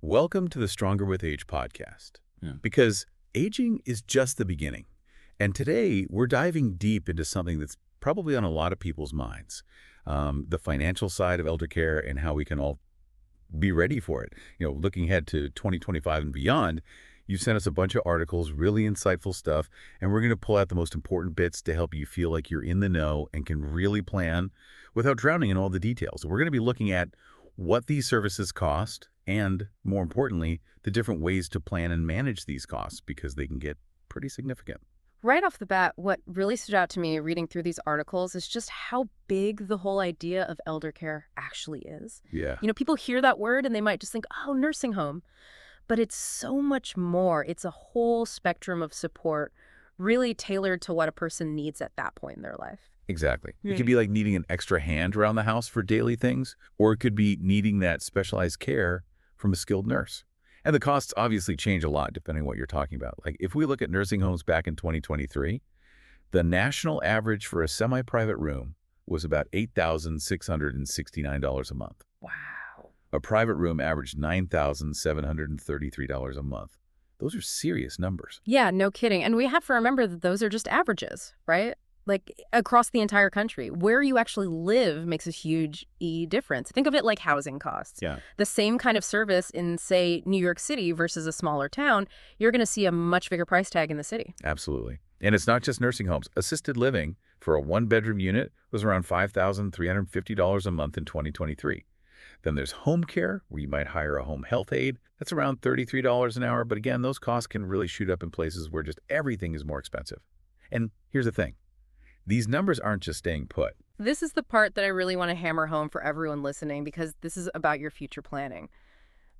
Welcome to the Stronger with Age podcast, Yeah. because aging is just the beginning. And today, we're diving deep into something that's probably on a lot of people's minds, the financial side of elder care and how we can all be ready for it. Looking ahead to 2025 and beyond, you've sent us a bunch of articles, really insightful stuff, and we're going to pull out the most important bits to help you feel like you're in the know and can really plan without drowning in all the details. We're going to be looking at what these services cost and, more importantly, the different ways to plan and manage these costs because they can get pretty significant. Right off the bat, what really stood out to me reading through these articles is just how big the whole idea of elder care actually is. Yeah. People hear that word and they might just think, oh, nursing home. But it's so much more. It's a whole spectrum of support really tailored to what a person needs at that point in their life. Exactly. It could be like needing an extra hand around the house for daily things, or it could be needing that specialized care from a skilled nurse. And the costs obviously change a lot depending on what you're talking about. Like if we look at nursing homes back in 2023, the national average for a semi-private room was about $8,669 a month. Wow. A private room averaged $9,733 a month. Those are serious numbers. Yeah, no kidding. And we have to remember that those are just averages, right? Like across the entire country. Where you actually live makes a huge difference. Think of it like housing costs. Yeah. The same kind of service in, say, New York City versus a smaller town, you're going to see a much bigger price tag in the city. Absolutely. And it's not just nursing homes. Assisted living for a one-bedroom unit was around $5,350 a month in 2023. Then there's home care, where you might hire a home health aide. That's around $33 an hour. But again, those costs can really shoot up in places where just everything is more expensive. And here's the thing. These numbers aren't just staying put. This is the part that I really want to hammer home for everyone listening because this is about your future planning.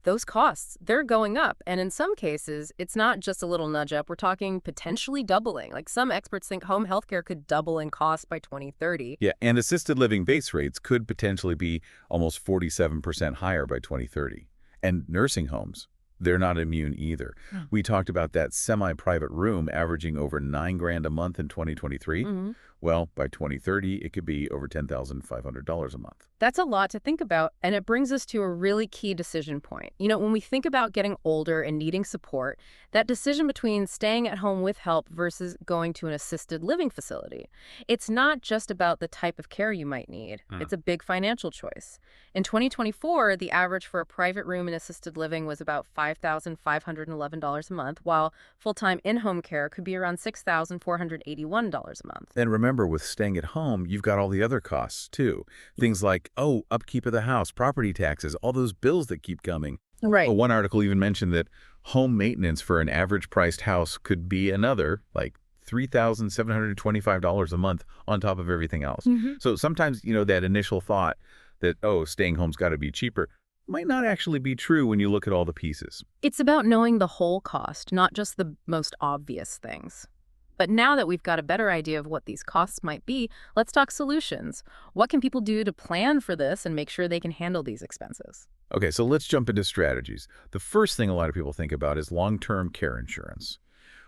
Those costs, they're going up. And in some cases, it's not just a little nudge up. We're talking potentially doubling. Like some experts think home healthcare could double in cost by 2030. Yeah, and assisted living base rates could potentially be almost 47% higher by 2030. And nursing homes, they're not immune either. We talked about that semi-private room averaging over $9,000 a month in 2023. Well, by 2030, it could be over $10,500 a month. That's a lot to think about, and it brings us to a really key decision point. When we think about getting older and needing support, that decision between staying at home with help versus going to an assisted living facility, it's not just about the type of care you might need. It's a big financial choice. In 2024, the average for a private room in assisted living was about $5,511 a month, while full-time in-home care could be around $6,481 a month. And remember, with staying at home, you've got all the other costs, too. Things like, upkeep of the house, property taxes, all those bills that keep coming. Right. One article even mentioned that home maintenance for an average-priced house could be another, like, $3,725 a month on top of everything else. So sometimes, that initial thought that, staying home's got to be cheaper might not actually be true when you look at all the pieces. It's about knowing the whole cost, not just the most obvious things. But now that we've got a better idea of what these costs might be, let's talk solutions. What can people do to plan for this and make sure they can handle these expenses? Okay, so let's jump into strategies. The first thing a lot of people think about is long-term care insurance.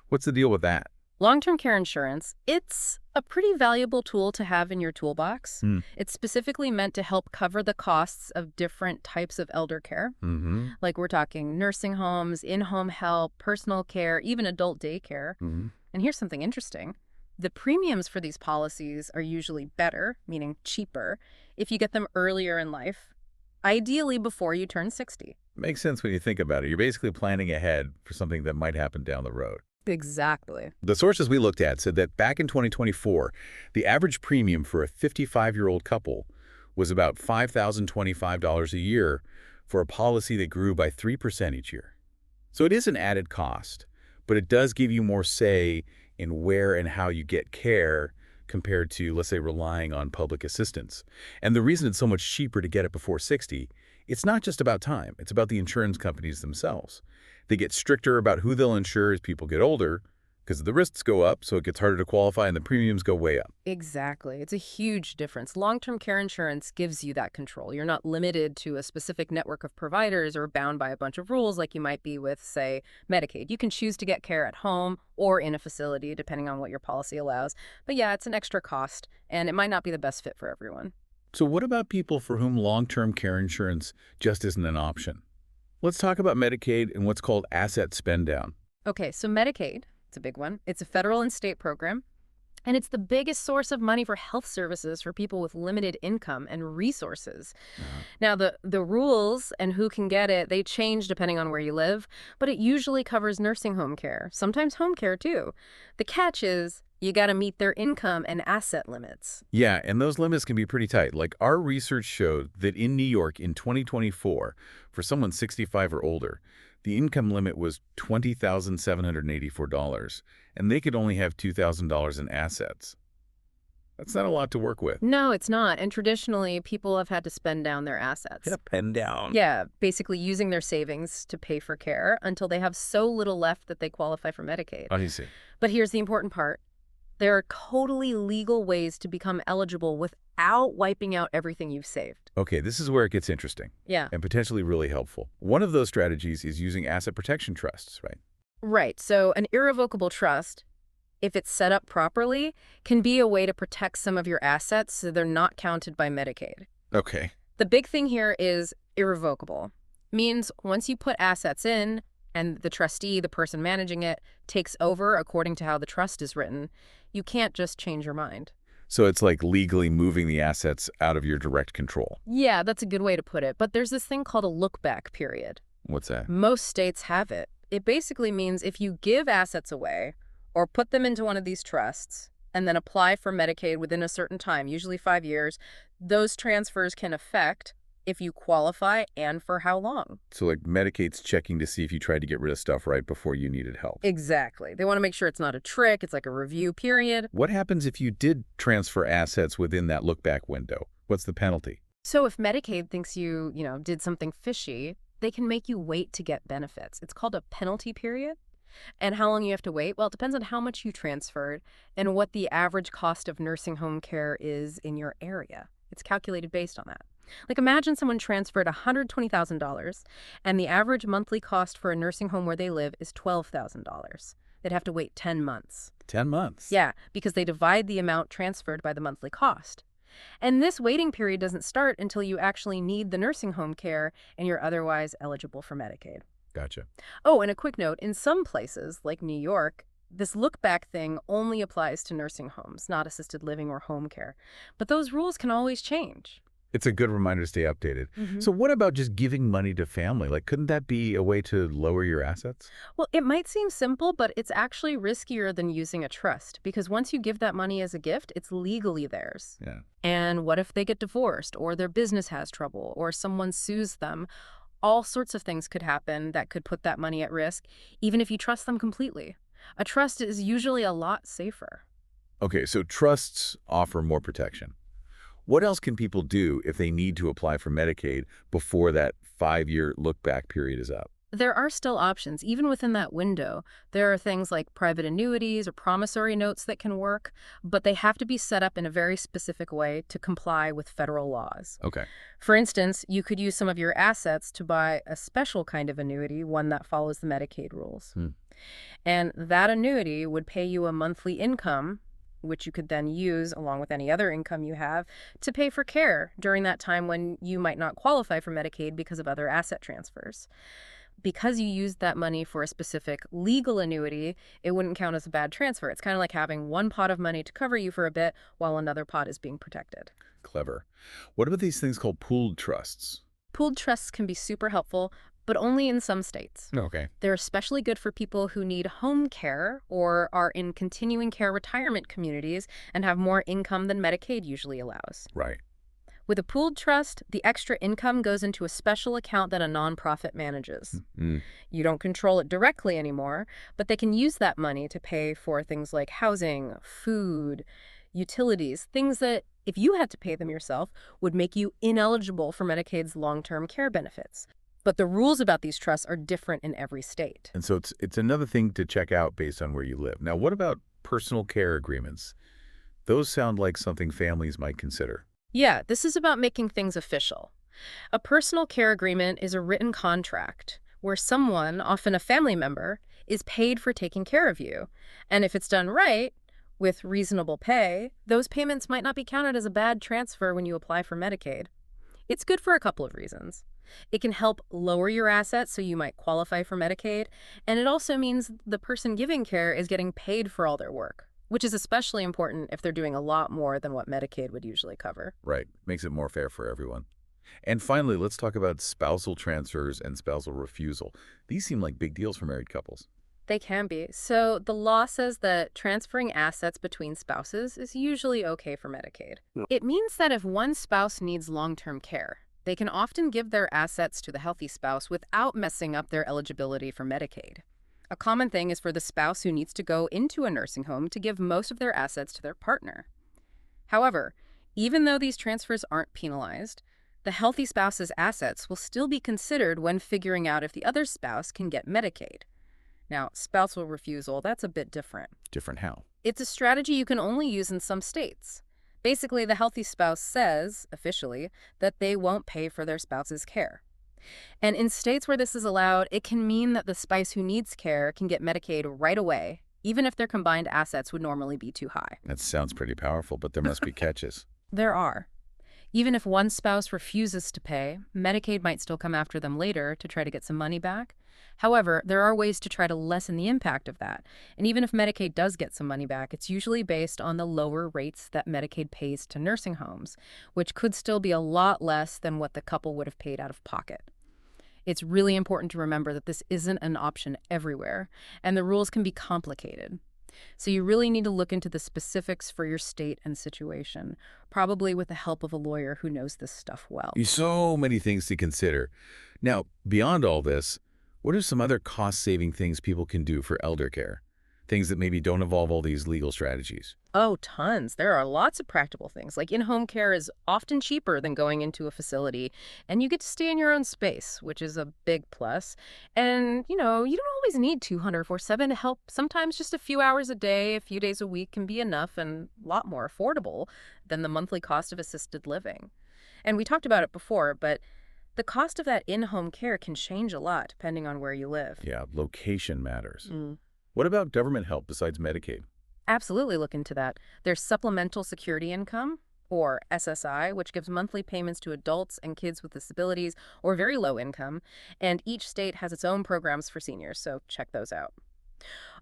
What's the deal with that? Long-term care insurance, it's a pretty valuable tool to have in your toolbox. It's specifically meant to help cover the costs of different types of elder care. Like we're talking nursing homes, in-home help, personal care, even adult daycare. And here's something interesting. The premiums for these policies are usually better, meaning cheaper, if you get them earlier in life, ideally before you turn 60. Makes sense when you think about it. You're basically planning ahead for something that might happen down the road. Exactly. The sources we looked at said that back in 2024, the average premium for a 55-year-old couple was about $5,025 a year for a policy that grew by 3% each year. So it is an added cost, but it does give you more say in where and how you get care compared to, let's say, relying on public assistance. And the reason it's so much cheaper to get it before 60, it's not just about time. It's about the insurance companies themselves. They get stricter about who they'll insure as people get older because the risks go up, so it gets harder to qualify and the premiums go way up. Exactly. It's a huge difference. Long-term care insurance gives you that control. You're not limited to a specific network of providers or bound by a bunch of rules like you might be with, say, Medicaid. You can choose to get care at home or in a facility, depending on what your policy allows. But yeah, it's an extra cost, and it might not be the best fit for everyone. So what about people for whom long-term care insurance just isn't an option? Let's talk about Medicaid and what's called asset spend down. Okay, so Medicaid, it's a big one. It's a federal and state program, and it's the biggest source of money for health services for people with limited income and resources. Uh, Now, the rules and who can get it, they change depending on where you live, but it usually covers nursing home care, sometimes home care too. The catch is you got to meet their income and asset limits. Yeah, and those limits can be pretty tight. Like our research showed that in New York in 2024, for someone 65 or older, the income limit was $20,784, and they could only have $2,000 in assets. That's not a lot to work with. No, it's not. And traditionally, people have had to spend down their assets. Pen down. Yeah, basically using their savings to pay for care until they have so little left that they qualify for Medicaid. I see. But here's the important part. There are totally legal ways to become eligible without wiping out everything you've saved. Okay, this is where it gets interesting Yeah. and potentially really helpful. One of those strategies is using asset protection trusts, right? Right. So an irrevocable trust, if it's set up properly, can be a way to protect some of your assets so they're not counted by Medicaid. Okay. The big thing here is irrevocable. Means once you put assets in and the trustee, the person managing it, takes over according to how the trust is written, you can't just change your mind. So it's like legally moving the assets out of your direct control. Yeah, that's a good way to put it. But there's this thing called a look-back period. What's that? Most states have it. It basically means if you give assets away or put them into one of these trusts and then apply for Medicaid within a certain time, usually 5 years, those transfers can affect if you qualify and for how long. So like Medicaid's checking to see if you tried to get rid of stuff right before you needed help. Exactly. They want to make sure it's not a trick. It's like a review period. What happens if you did transfer assets within that look-back window? What's the penalty? So if Medicaid thinks you did something fishy, they can make you wait to get benefits. It's called a penalty period. And how long you have to wait? Well, it depends on how much you transferred and what the average cost of nursing home care is in your area. It's calculated based on that. Like imagine someone transferred $120,000 and the average monthly cost for a nursing home where they live is $12,000. They'd have to wait 10 months. 10 months. Yeah, because they divide the amount transferred by the monthly cost. And this waiting period doesn't start until you actually need the nursing home care and you're otherwise eligible for Medicaid. Gotcha. Oh, and a quick note, in some places, like New York, this look-back thing only applies to nursing homes, not assisted living or home care. But those rules can always change. It's a good reminder to stay updated. Mhm. So what about just giving money to family? Like, couldn't that be a way to lower your assets? Well, it might seem simple, but it's actually riskier than using a trust because once you give that money as a gift, it's legally theirs. Yeah. And what if they get divorced or their business has trouble or someone sues them? All sorts of things could happen that could put that money at risk, even if you trust them completely. A trust is usually a lot safer. Okay, so trusts offer more protection. What else can people do if they need to apply for Medicaid before that 5-year look-back period is up? There are still options, even within that window. There are things like private annuities or promissory notes that can work, but they have to be set up in a very specific way to comply with federal laws. Okay. For instance, you could use some of your assets to buy a special kind of annuity, one that follows the Medicaid rules. And that annuity would pay you a monthly income, which you could then use, along with any other income you have, to pay for care during that time when you might not qualify for Medicaid because of other asset transfers. Because you used that money for a specific legal annuity, it wouldn't count as a bad transfer. It's kind of like having one pot of money to cover you for a bit while another pot is being protected. Clever. What about these things called pooled trusts? Pooled trusts can be super helpful, but only in some states. Okay. They're especially good for people who need home care or are in continuing care retirement communities and have more income than Medicaid usually allows. Right. With a pooled trust, the extra income goes into a special account that a nonprofit manages. You don't control it directly anymore, but they can use that money to pay for things like housing, food, utilities, things that, if you had to pay them yourself, would make you ineligible for Medicaid's long-term care benefits. But the rules about these trusts are different in every state. And so it's another thing to check out based on where you live. Now, what about personal care agreements? Those sound like something families might consider. Yeah, this is about making things official. A personal care agreement is a written contract where someone, often a family member, is paid for taking care of you. And if it's done right, with reasonable pay, those payments might not be counted as a bad transfer when you apply for Medicaid. It's good for a couple of reasons. It can help lower your assets so you might qualify for Medicaid, and it also means the person giving care is getting paid for all their work, which is especially important if they're doing a lot more than what Medicaid would usually cover. Right. Makes it more fair for everyone. And finally, let's talk about spousal transfers and spousal refusal. These seem like big deals for married couples. They can be. So the law says that transferring assets between spouses is usually okay for Medicaid. It means that if one spouse needs long-term care, they can often give their assets to the healthy spouse without messing up their eligibility for Medicaid. A common thing is for the spouse who needs to go into a nursing home to give most of their assets to their partner. However, even though these transfers aren't penalized, the healthy spouse's assets will still be considered when figuring out if the other spouse can get Medicaid. Now, spousal refusal, that's a bit different. Different how? It's a strategy you can only use in some states. Basically, the healthy spouse says, officially, that they won't pay for their spouse's care. And in states where this is allowed, it can mean that the spouse who needs care can get Medicaid right away, even if their combined assets would normally be too high. That sounds pretty powerful, but there must be catches. There are. Even if one spouse refuses to pay, Medicaid might still come after them later to try to get some money back. However, there are ways to try to lessen the impact of that. And even if Medicaid does get some money back, it's usually based on the lower rates that Medicaid pays to nursing homes, which could still be a lot less than what the couple would have paid out of pocket. It's really important to remember that this isn't an option everywhere, and the rules can be complicated. So you really need to look into the specifics for your state and situation, probably with the help of a lawyer who knows this stuff well. So many things to consider. Now, beyond all this, what are some other cost-saving things people can do for elder care? Things that maybe don't involve all these legal strategies. Oh, tons. There are lots of practical things. Like in-home care is often cheaper than going into a facility, and you get to stay in your own space, which is a big plus. And, you don't always need 24/7 to help. Sometimes just a few hours a day, a few days a week can be enough and a lot more affordable than the monthly cost of assisted living. And we talked about it before, but the cost of that in-home care can change a lot depending on where you live. Yeah, location matters. What about government help besides Medicaid? Absolutely look into that. There's Supplemental Security Income, or SSI, which gives monthly payments to adults and kids with disabilities or very low income, and each state has its own programs for seniors, so check those out.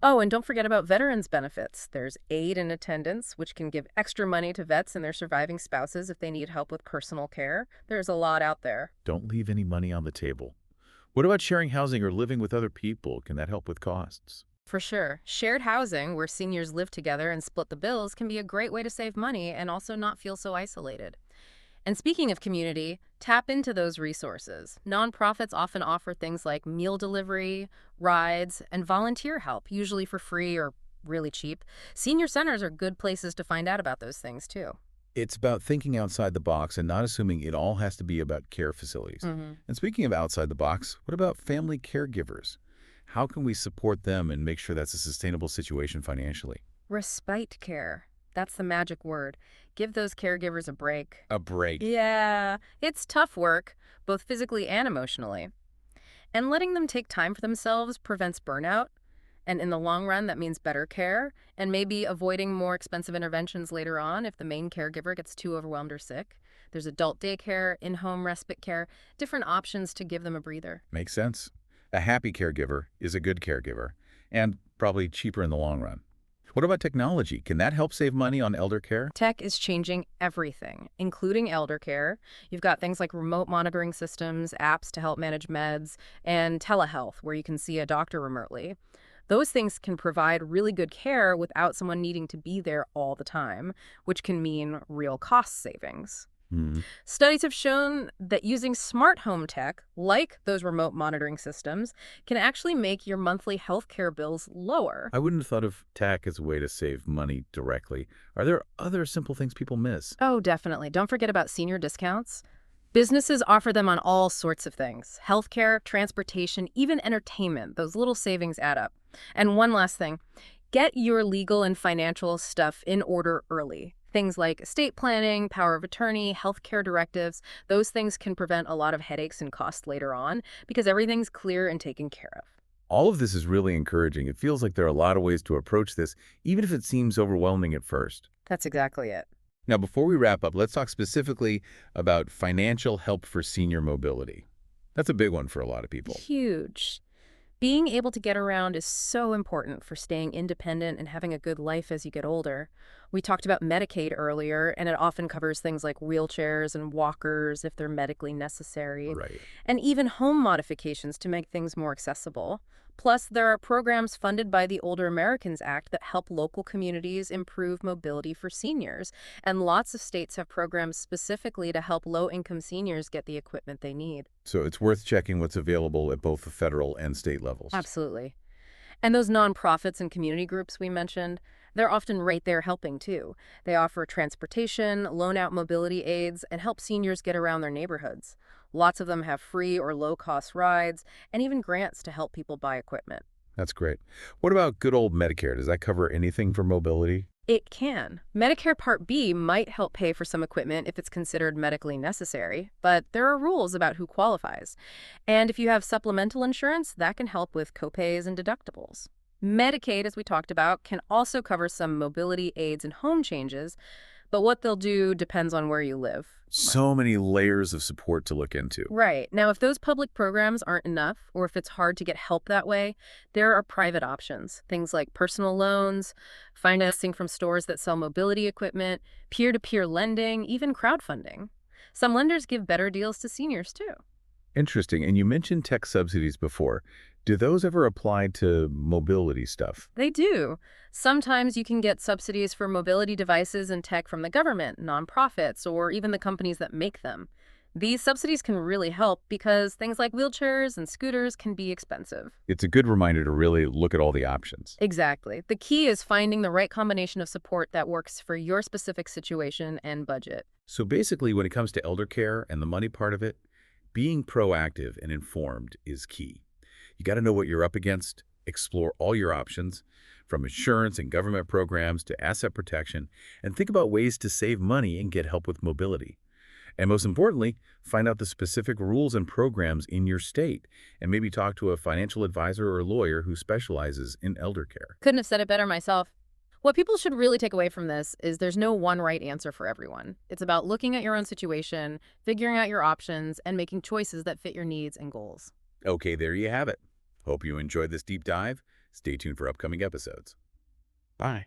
Oh, and don't forget about veterans benefits. There's Aid in Attendance, which can give extra money to vets and their surviving spouses if they need help with personal care. There's a lot out there. Don't leave any money on the table. What about sharing housing or living with other people? Can that help with costs? For sure. Shared housing, where seniors live together and split the bills, can be a great way to save money and also not feel so isolated. And speaking of community, tap into those resources. Nonprofits often offer things like meal delivery, rides, and volunteer help, usually for free or really cheap. Senior centers are good places to find out about those things, too. It's about thinking outside the box and not assuming it all has to be about care facilities. And speaking of outside the box, what about family caregivers? How can we support them and make sure that's a sustainable situation financially? Respite care. That's the magic word. Give those caregivers a break. A break. Yeah, it's tough work, both physically and emotionally. And letting them take time for themselves prevents burnout. And in the long run, that means better care and maybe avoiding more expensive interventions later on if the main caregiver gets too overwhelmed or sick. There's adult daycare, in-home respite care, different options to give them a breather. Makes sense. A happy caregiver is a good caregiver, and probably cheaper in the long run. What about technology? Can that help save money on elder care? Tech is changing everything, including elder care. You've got things like remote monitoring systems, apps to help manage meds, and telehealth, where you can see a doctor remotely. Those things can provide really good care without someone needing to be there all the time, which can mean real cost savings. Studies have shown that using smart home tech, like those remote monitoring systems, can actually make your monthly healthcare bills lower. I wouldn't have thought of tech as a way to save money directly. Are there other simple things people miss? Oh, definitely. Don't forget about senior discounts. Businesses offer them on all sorts of things. Healthcare, transportation, even entertainment. Those little savings add up. And one last thing. Get your legal and financial stuff in order early. Things like estate planning, power of attorney, healthcare directives, those things can prevent a lot of headaches and costs later on because everything's clear and taken care of. All of this is really encouraging. It feels like there are a lot of ways to approach this, even if it seems overwhelming at first. That's exactly it. Now, before we wrap up, let's talk specifically about financial help for senior mobility. That's a big one for a lot of people. Huge. Being able to get around is so important for staying independent and having a good life as you get older. We talked about Medicaid earlier, and it often covers things like wheelchairs and walkers if they're medically necessary, Right. and even home modifications to make things more accessible. Plus, there are programs funded by the Older Americans Act that help local communities improve mobility for seniors. And lots of states have programs specifically to help low-income seniors get the equipment they need. So it's worth checking what's available at both the federal and state levels. Absolutely. And those nonprofits and community groups we mentioned, they're often right there helping too. They offer transportation, loan out mobility aids, and help seniors get around their neighborhoods. Lots of them have free or low-cost rides, and even grants to help people buy equipment. That's great. What about good old Medicare? Does that cover anything for mobility? It can. Medicare Part B might help pay for some equipment if it's considered medically necessary, but there are rules about who qualifies. And if you have supplemental insurance, that can help with copays and deductibles. Medicaid, as we talked about, can also cover some mobility aids and home changes, but what they'll do depends on where you live. So many layers of support to look into. Right. Now, if those public programs aren't enough, or if it's hard to get help that way, there are private options. Things like personal loans, financing from stores that sell mobility equipment, peer-to-peer lending, even crowdfunding. Some lenders give better deals to seniors, too. Interesting. And you mentioned tech subsidies before. Do those ever apply to mobility stuff? They do. Sometimes you can get subsidies for mobility devices and tech from the government, nonprofits, or even the companies that make them. These subsidies can really help because things like wheelchairs and scooters can be expensive. It's a good reminder to really look at all the options. Exactly. The key is finding the right combination of support that works for your specific situation and budget. So basically, when it comes to elder care and the money part of it, being proactive and informed is key. You got to know what you're up against, explore all your options, from insurance and government programs to asset protection, and think about ways to save money and get help with mobility. And most importantly, find out the specific rules and programs in your state, and maybe talk to a financial advisor or lawyer who specializes in elder care. Couldn't have said it better myself. What people should really take away from this is there's no one right answer for everyone. It's about looking at your own situation, figuring out your options, and making choices that fit your needs and goals. Okay, there you have it. Hope you enjoyed this deep dive. Stay tuned for upcoming episodes. Bye.